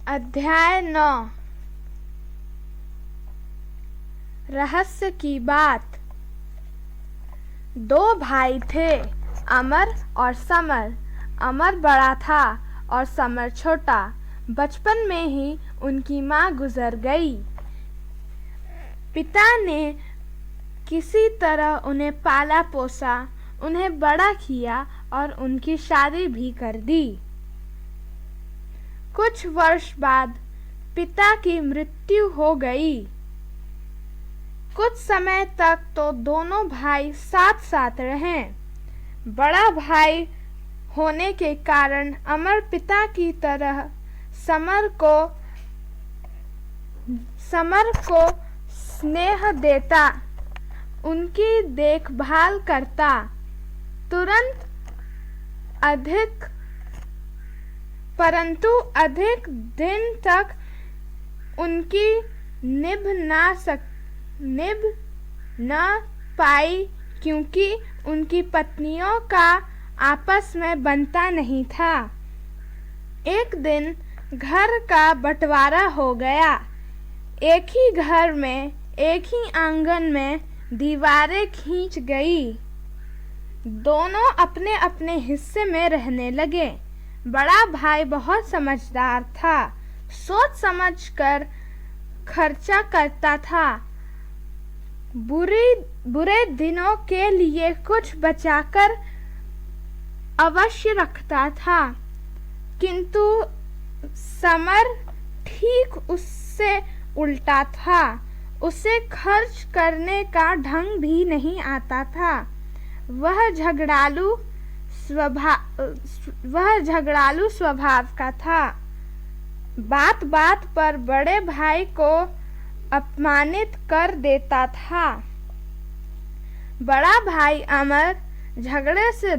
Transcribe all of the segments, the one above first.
अध्याय 9 रहस्य की बात। दो भाई थे, अमर और समर। अमर बड़ा था और समर छोटा। बचपन में ही उनकी माँ गुजर गई। पिता ने किसी तरह उन्हें पाला पोसा, उन्हें बड़ा किया और उनकी शादी भी कर दी। कुछ वर्ष बाद पिता की मृत्यु हो गई। कुछ समय तक तो दोनों भाई साथ साथ रहे। बड़ा भाई होने के कारण अमर पिता की तरह समर को स्नेह देता, उनकी देखभाल करता। परंतु अधिक दिन तक उनकी निभ न पाई, क्योंकि उनकी पत्नियों का आपस में बनता नहीं था। एक दिन घर का बंटवारा हो गया। एक ही घर में, एक ही आंगन में दीवारें खींच गई। दोनों अपने अपने हिस्से में रहने लगे। बड़ा भाई बहुत समझदार था, सोच समझकर खर्चा करता था। बुरे दिनों के लिए कुछ बचाकर अवश्य रखता था, किंतु समर ठीक उससे उल्टा था। उसे खर्च करने का ढंग भी नहीं आता था। वह झगड़ालू स्वभाव का था। बात बात पर बड़े भाई को अपमानित कर देता था। बड़ा भाई अमर झगड़े से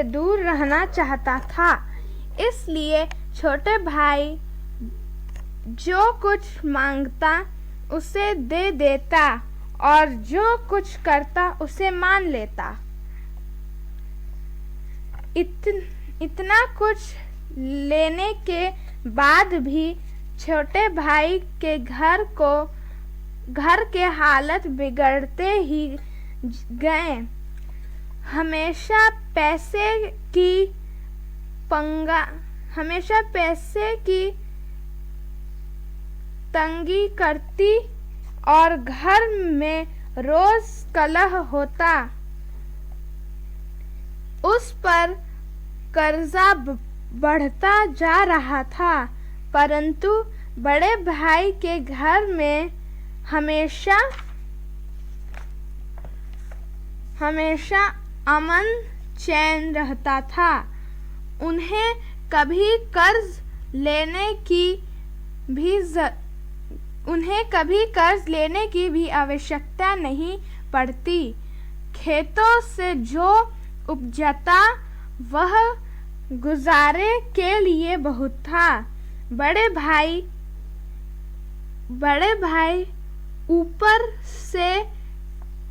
दूर रहना चाहता था, इसलिए छोटे भाई जो कुछ मांगता उसे दे देता और जो कुछ करता उसे मान लेता। इतना कुछ लेने के बाद भी छोटे भाई के घर के हालत बिगड़ते ही गए। हमेशा पैसे की तंगी करती और घर में रोज कलह होता। उस पर कर्जा बढ़ता जा रहा था, परंतु बड़े भाई के घर में हमेशा अमन चैन रहता था। उन्हें कभी कर्ज लेने की भी आवश्यकता नहीं पड़ती। खेतों से जो उपजता वह गुजारे के लिए बहुत था। बड़े भाई ऊपर से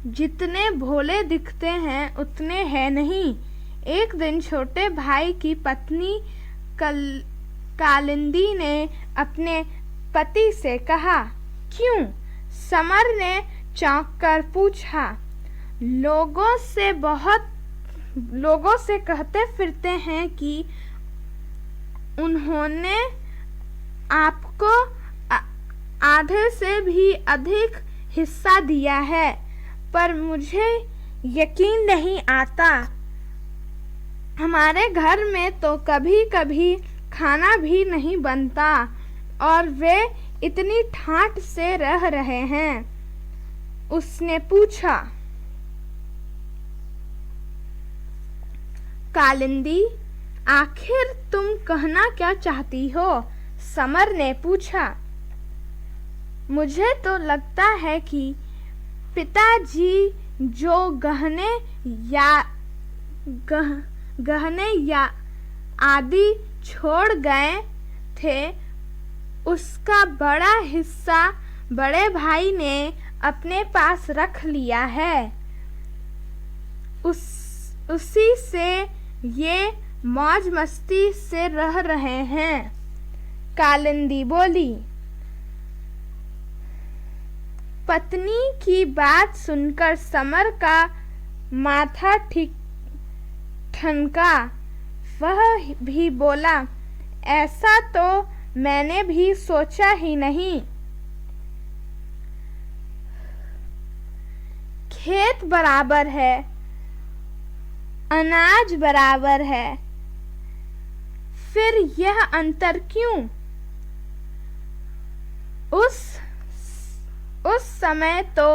जितने भोले दिखते हैं उतने हैं नहीं। एक दिन छोटे भाई की पत्नी कालिंदी ने अपने पति से कहा, क्यों? समर ने चौंक कर पूछा। लोगों से कहते फिरते हैं कि उन्होंने आपको आधे से भी अधिक हिस्सा दिया है, पर मुझे यकीन नहीं आता। हमारे घर में तो कभी कभी खाना भी नहीं बनता और वे इतनी ठाठ से रह रहे हैं। उसने पूछा। कालिंदी, आखिर तुम कहना क्या चाहती हो? समर ने पूछा। मुझे तो लगता है कि पिताजी जो गहने या आदि छोड़ गए थे, उसका बड़ा हिस्सा बड़े भाई ने अपने पास रख लिया है। उसी से ये मौज मस्ती से रह रहे हैं। कालिंदी बोली। पत्नी की बात सुनकर समर का माथा ठीक ठनका। वह भी बोला, ऐसा तो मैंने भी सोचा ही नहीं। खेत बराबर है, अनाज बराबर है, फिर यह अंतर क्यों? उस समय तो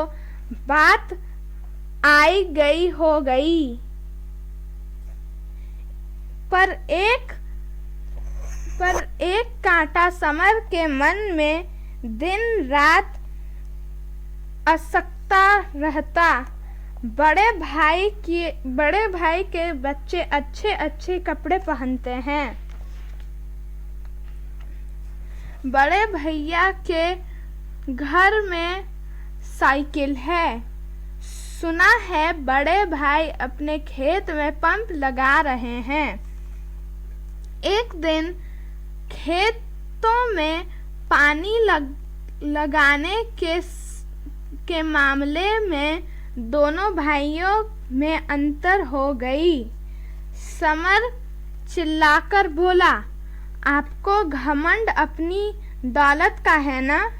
बात आई गई हो गई, पर एक कांटा समर के मन में दिन रात असकता रहता। बड़े भाई के बच्चे अच्छे अच्छे कपड़े पहनते हैं। बड़े भैया के घर में साइकिल है। सुना है बड़े भाई अपने खेत में पंप लगा रहे हैं। एक दिन खेतों में पानी लगाने के मामले में दोनों भाइयों में अंतर हो गई। समर चिल्लाकर बोला, आपको घमंड अपनी दौलत का है ना?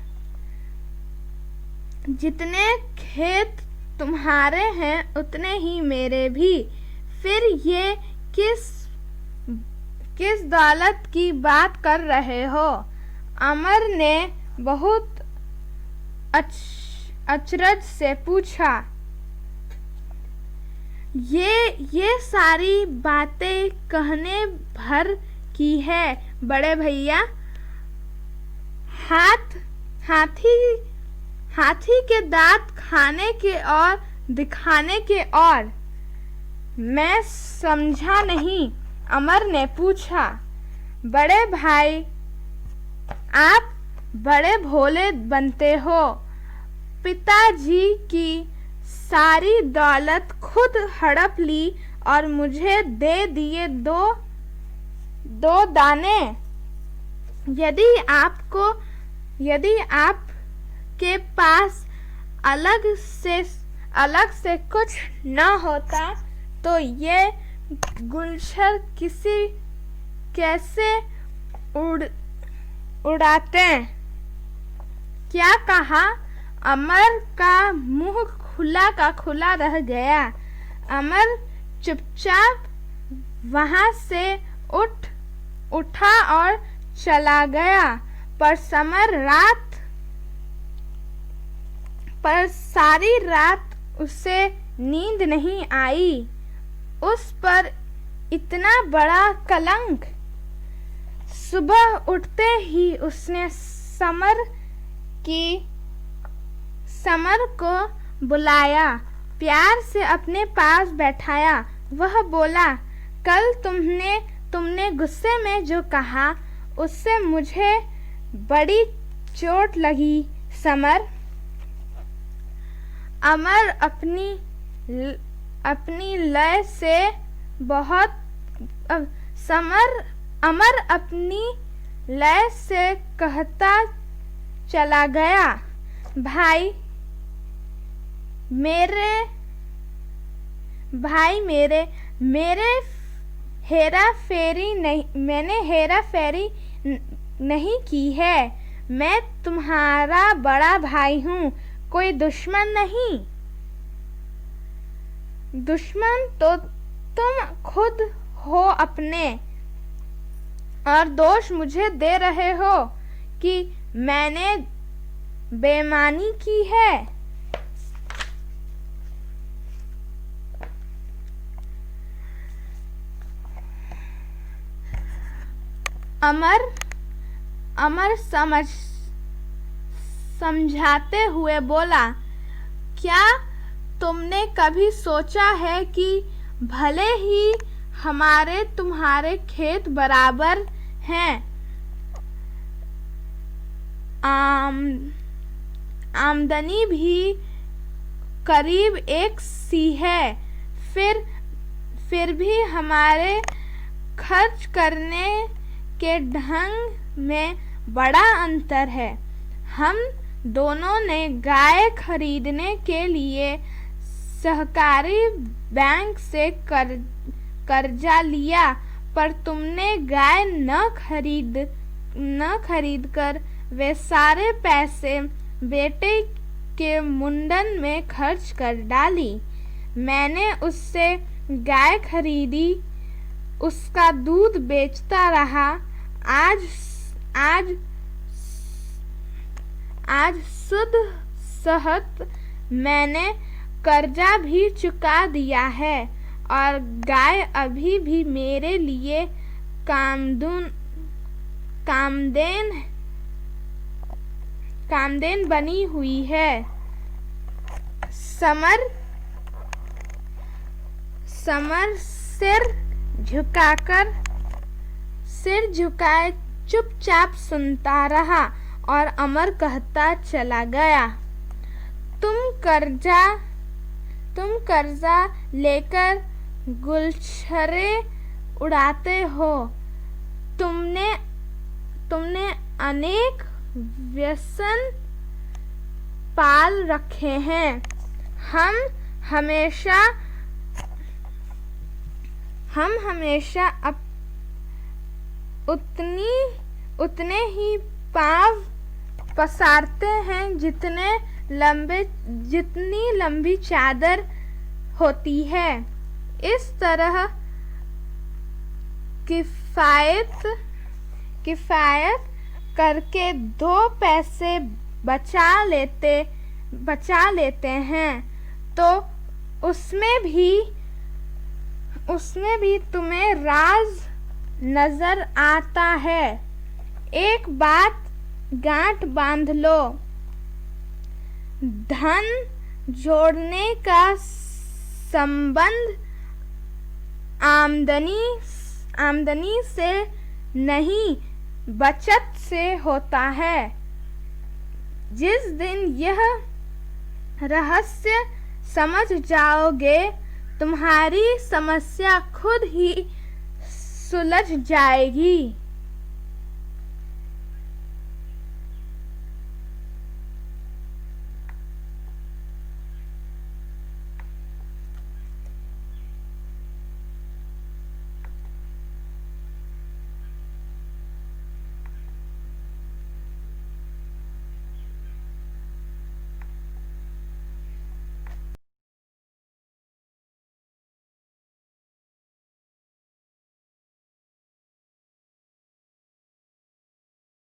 जितने खेत तुम्हारे हैं उतने ही मेरे भी। फिर ये किस दौलत की बात कर रहे हो? अमर ने बहुत अचरज से पूछा। ये सारी बातें कहने भर की है बड़े भैया। हाथी के दांत खाने के और दिखाने के और। मैं समझा नहीं। अमर ने पूछा। बड़े भाई, आप बड़े भोले बनते हो। पिताजी की सारी दौलत खुद हड़प ली और मुझे दे दिए दो दाने। यदि आपके पास अलग से कुछ न होता तो ये गुलशर कैसे उड़ाते? क्या कहा? अमर का मुंह खुला का खुला रह गया। अमर चुपचाप वहां से उठा और चला गया। पर सारी रात उसे नींद नहीं आई। उस पर इतना बड़ा कलंक। सुबह उठते ही उसने समर को बुलाया, प्यार से अपने पास बैठाया। वह बोला, कल तुमने गुस्से में जो कहा उससे मुझे बड़ी चोट लगी समर। अमर अपनी लय से अमर अपनी लय से कहता चला गया, भाई मेरे मैंने हेरा फेरी नहीं की है। मैं तुम्हारा बड़ा भाई हूँ, कोई दुश्मन नहीं। दुश्मन तो तुम खुद हो अपने, और दोष मुझे दे रहे हो कि मैंने बेईमानी की है। अमर समझाते हुए बोला, क्या तुमने कभी सोचा है कि भले ही हमारे तुम्हारे खेत बराबर हैं, आमदनी भी करीब एक सी है, फिर भी हमारे खर्च करने के ढंग में बड़ा अंतर है। हम दोनों ने गाय खरीदने के लिए सहकारी बैंक से कर्जा लिया, पर तुमने गाय न खरीद कर वे सारे पैसे बेटे के मुंडन में खर्च कर डाली। मैंने उससे गाय खरीदी, उसका दूध बेचता रहा। आज शुद्ध सहत मैंने कर्जा भी चुका दिया है और गाय अभी भी मेरे लिए कामदेन बनी हुई है। समर सिर झुकाए चुपचाप सुनता रहा और अमर कहता चला गया, तुम कर्जा लेकर गुलछरे उड़ाते हो। तुमने अनेक व्यसन पाल रखे हैं। हम हमेशा उतने ही पाँव पसारते हैं जितनी लंबी चादर होती है। इस तरह किफायत करके 2 पैसे बचा लेते हैं तो उसमें भी तुम्हें राज नजर आता है। एक बात गांठ बांध लो, धन जोड़ने का संबंध आमदनी से नहीं, बचत से होता है। जिस दिन यह रहस्य समझ जाओगे, तुम्हारी समस्या खुद ही सुलझ जाएगी।